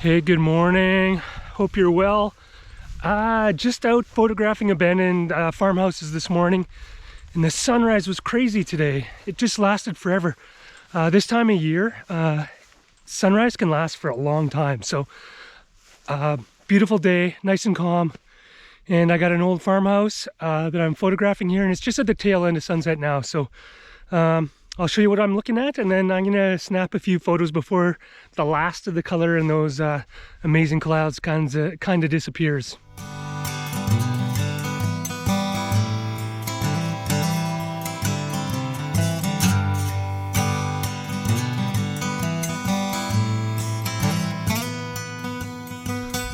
Hey, good morning. Hope you're well. Just out photographing abandoned farmhouses this morning, and the sunrise was crazy today. It just lasted forever. This time of year, sunrise can last for a long time. So, beautiful day, nice and calm. And I got an old farmhouse that I'm photographing here, and it's just at the tail end of sunset now. So, I'll show you what I'm looking at, and then I'm gonna snap a few photos before the last of the color in those amazing clouds kind of disappears.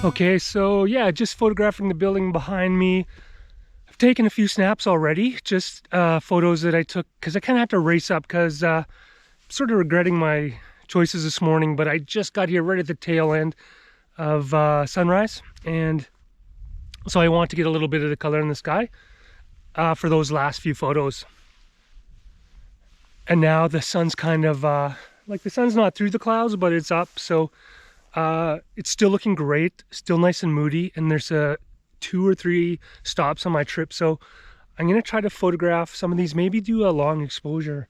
Okay, so yeah, just photographing the building behind me. I've taken a few snaps already, just photos that I took because I kind of had to race up because I'm sort of regretting my choices this morning, but I just got here right at the tail end of sunrise, and so I want to get a little bit of the color in the sky for those last few photos. And now the sun's kind of like the sun's not through the clouds, but it's up, so it's still looking great, still nice and moody, and there's 2 or 3 stops on my trip, so I'm gonna try to photograph some of these, maybe do a long exposure,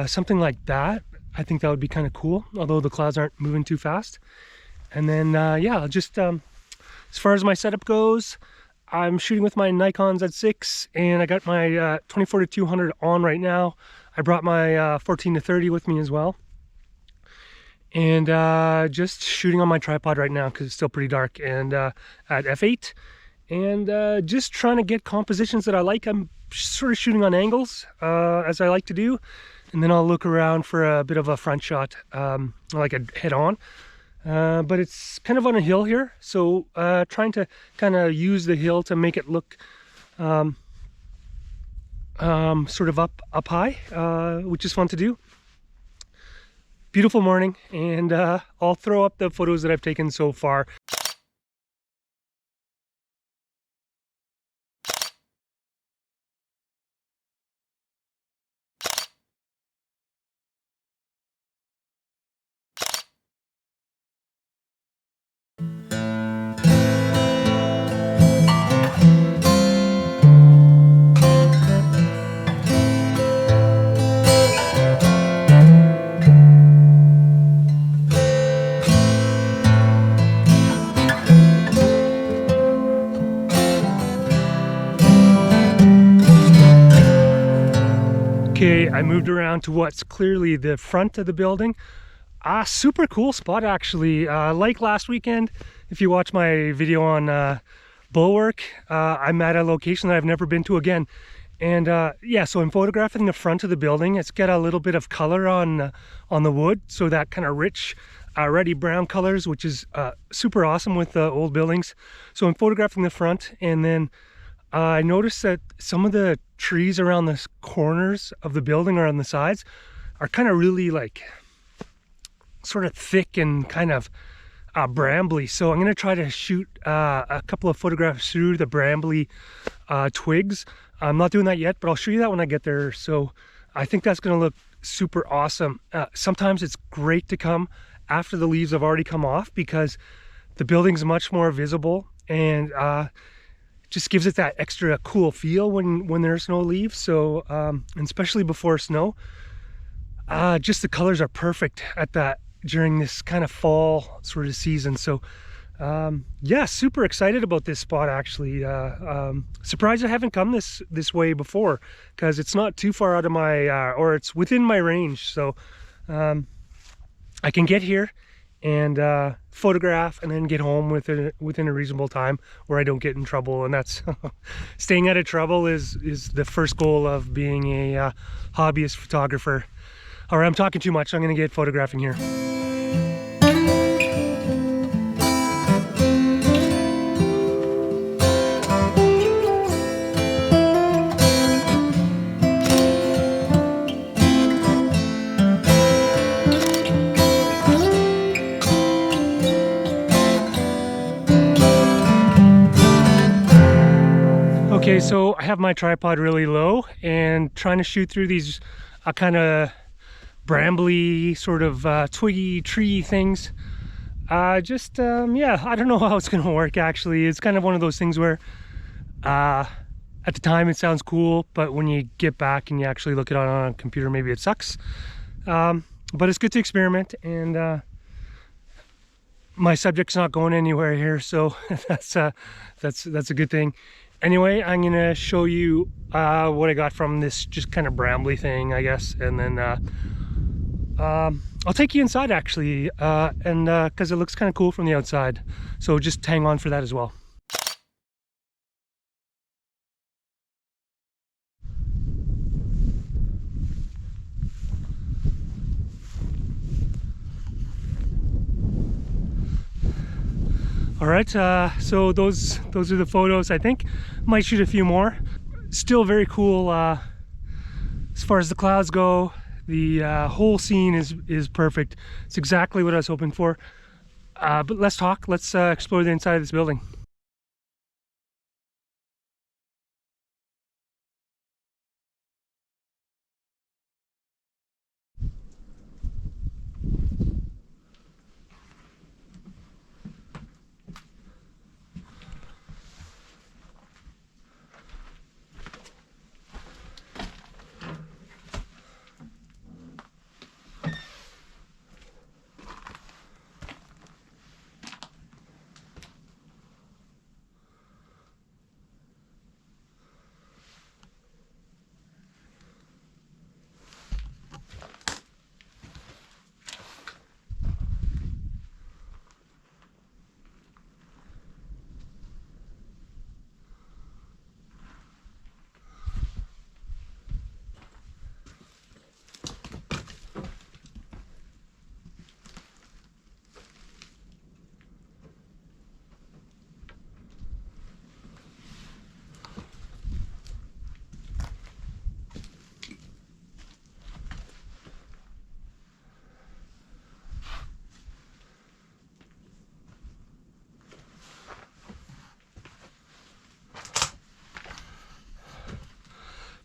something like that. I think that would be kind of cool, although the clouds aren't moving too fast. And then yeah, I'll just as far as my setup goes, I'm shooting with my Nikon Z6, and I got my 24-200 on right now. I brought my 14-30 with me as well, and just shooting on my tripod right now because it's still pretty dark, and at f8, and just trying to get compositions that I like. I'm sort of shooting on angles as I like to do, and then I'll look around for a bit of a front shot, like a head-on, but it's kind of on a hill here, so trying to kind of use the hill to make it look sort of up high, which is fun to do. Beautiful morning, and I'll throw up the photos that I've taken so far. Okay, I moved around to what's clearly the front of the building. Super cool spot, actually. Like last weekend, if you watch my video on Bulwark, I'm at a location that I've never been to again. And yeah, so I'm photographing the front of the building. It's got a little bit of color on the wood, so that kind of rich, reddy brown colors, which is super awesome with old buildings. So I'm photographing the front, and then I noticed that some of the trees around the corners of the building or on the sides are kind of really like sort of thick and kind of brambly. So I'm going to try to shoot a couple of photographs through the brambly twigs. I'm not doing that yet, but I'll show you that when I get there. So I think that's going to look super awesome. Sometimes it's great to come after the leaves have already come off because the building's much more visible, and just gives it that extra cool feel when there's no leaves. So and especially before snow, just the colors are perfect at that during this kind of fall sort of season. So yeah, super excited about this spot, actually. Surprised I haven't come this way before, because it's not too far out of my or it's within my range, so I can get here and photograph and then get home within a reasonable time where I don't get in trouble. And that's staying out of trouble is the first goal of being a hobbyist photographer. All right, I'm talking too much. I'm gonna get photographing here. Okay, so I have my tripod really low and trying to shoot through these kind of brambly, sort of twiggy tree things. Yeah, I don't know how it's gonna work actually. It's kind of one of those things where at the time it sounds cool, but when you get back and you actually look at it on a computer, maybe it sucks. But it's good to experiment, and my subject's not going anywhere here, so that's a good thing. Anyway, I'm gonna show you what I got from this just kind of brambly thing, I guess, and then I'll take you inside actually, and because it looks kind of cool from the outside, so just hang on for that as well. All right, so those are the photos. I think might shoot a few more. Still very cool as far as the clouds go. The whole scene is perfect. It's exactly what I was hoping for. But let's explore the inside of this building.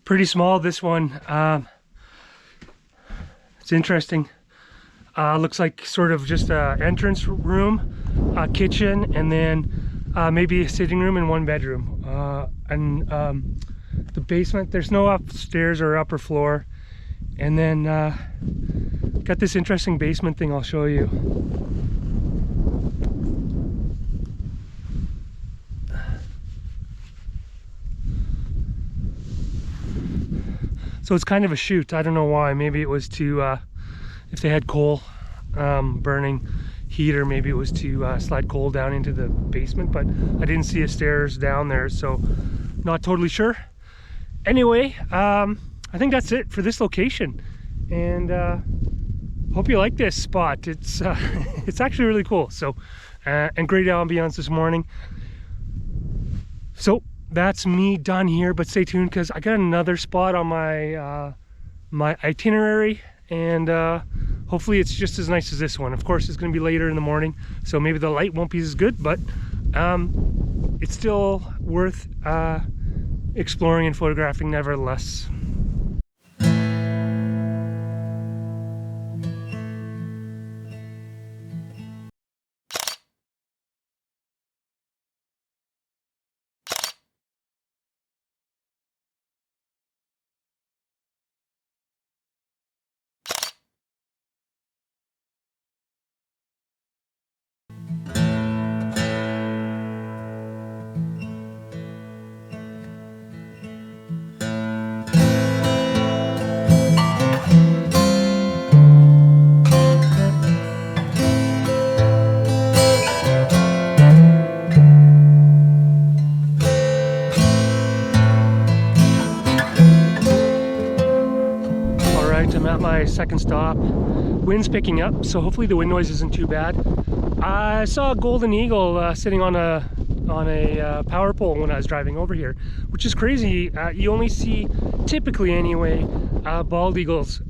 Pretty small, this one. It's interesting. Looks like sort of just a entrance room, a kitchen, and then maybe a sitting room and one bedroom. The basement, there's no upstairs or upper floor. And then got this interesting basement thing I'll show you. So it's kind of a chute. I don't know why. Maybe it was to, if they had coal burning heat, or maybe it was to slide coal down into the basement, but I didn't see a stairs down there, so not totally sure. Anyway, I think that's it for this location, and hope you like this spot. It's it's actually really cool. So and great ambiance this morning. So that's me done here, but stay tuned because I got another spot on my my itinerary, and hopefully it's just as nice as this one. Of course, it's going to be later in the morning, so maybe the light won't be as good, but it's still worth exploring and photographing nevertheless. I'm at my second stop. Wind's picking up, so hopefully the wind noise isn't too bad. I saw a golden eagle sitting on a power pole when I was driving over here, which is crazy. You only see, typically anyway, bald eagles.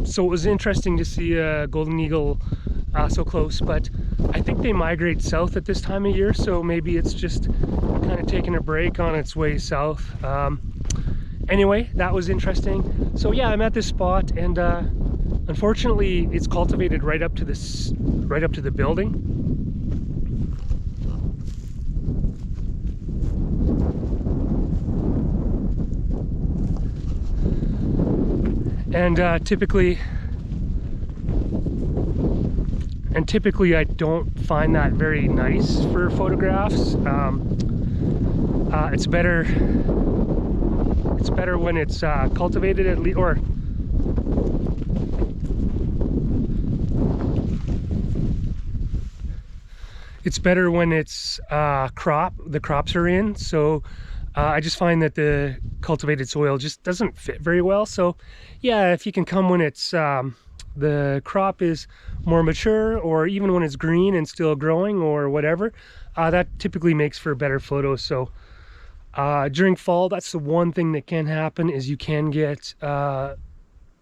So it was interesting to see a golden eagle so close, but I think they migrate south at this time of year, so maybe it's just kind of taking a break on its way south. Anyway, that was interesting. So yeah, I'm at this spot, and unfortunately it's cultivated right up to the building. And typically I don't find that very nice for photographs. It's better when it's cultivated, at least, or it's better when it's the crops are in. So I just find that the cultivated soil just doesn't fit very well. So yeah, if you can come when it's the crop is more mature, or even when it's green and still growing or whatever, that typically makes for better photos. So during fall, that's the one thing that can happen, is you can get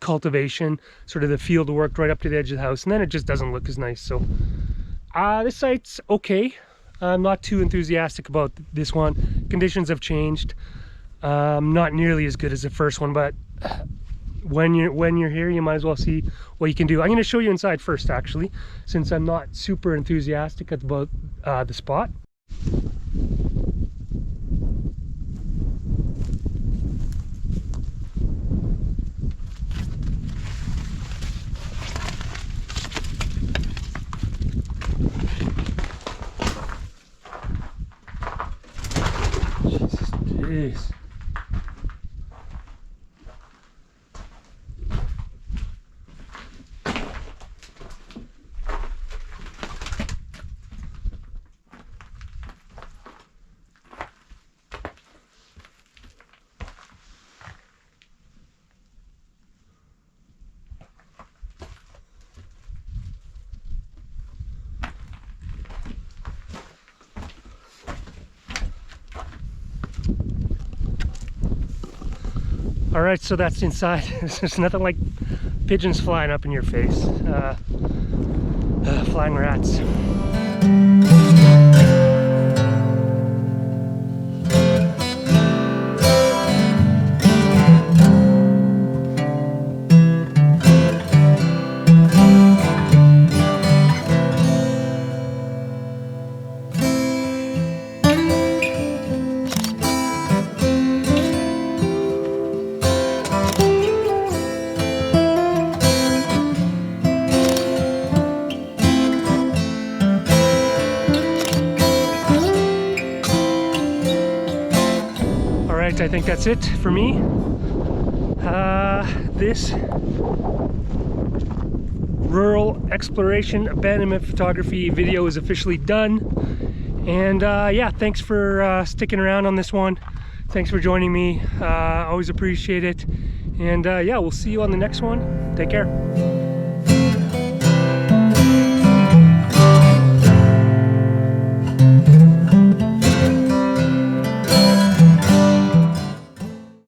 cultivation, sort of the field work right up to the edge of the house, and then it just doesn't look as nice. So this site's okay. I'm not too enthusiastic about this one. Conditions have changed. Not nearly as good as the first one, but when you're here, you might as well see what you can do. I'm going to show you inside first, actually, since I'm not super enthusiastic about the spot. Jeez. All right, so that's inside. There's nothing like pigeons flying up in your face. Flying rats. I think that's it for me. This rural exploration abandonment photography video is officially done. And yeah, thanks for sticking around on this one. Thanks for joining me. Always appreciate it. And yeah, we'll see you on the next one. Take care.